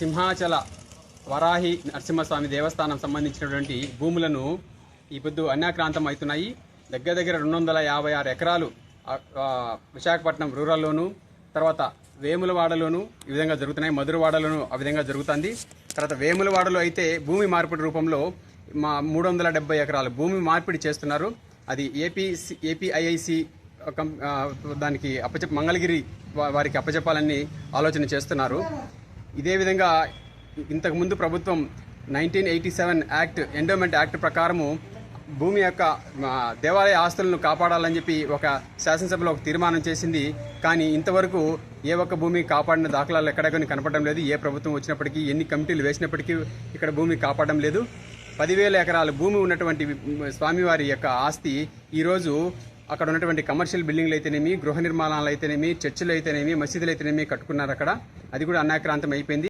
సింహాచల వరాహి నరసింహస్వామి దేవస్థానం సంబంధించినటువంటి భూములను ఈ పొద్దు అన్యాక్రాంతం అవుతున్నాయి. దగ్గర దగ్గర 256 ఎకరాలు విశాఖపట్నం రూరల్లోను, తర్వాత వేములవాడలోను ఈ విధంగా జరుగుతున్నాయి. మధురవాడలోను ఆ విధంగా జరుగుతుంది. తర్వాత వేములవాడలో అయితే భూమి మార్పిడి రూపంలో 370 ఎకరాలు భూమి మార్పిడి చేస్తున్నారు. అది ఏపీఐఐసి దానికి మంగళగిరి వారికి అప్పచెప్పాలని ఆలోచన చేస్తున్నారు. ఇదే విధంగా ఇంతకుముందు ప్రభుత్వం 1987 యాక్ట్ ఎండోమెంట్ యాక్ట్ ప్రకారము భూమి యొక్క దేవాలయ ఆస్తులను కాపాడాలని చెప్పి ఒక శాసనసభలో ఒక తీర్మానం చేసింది. కానీ ఇంతవరకు ఏ ఒక్క భూమి కాపాడిన దాఖలాలు ఎక్కడెక్కడ కనపడడం లేదు. ఏ ప్రభుత్వం వచ్చినప్పటికీ, ఎన్ని కమిటీలు వేసినప్పటికీ ఇక్కడ భూమి కాపాడడం లేదు. 10,000 ఎకరాల భూమి ఉన్నటువంటి స్వామివారి యొక్క ఆస్తి ఈరోజు అక్కడ ఉన్నటువంటి కమర్షియల్ బిల్డింగ్లు అయితేనేమి, గృహ నిర్మాణాలు అయితేనేమి, చర్చిలు అయితేనేమి, మసీదులు అయితేనేమి కట్టుకున్నారు. అక్కడ అది కూడా అన్యాక్రాంతం అయిపోయింది.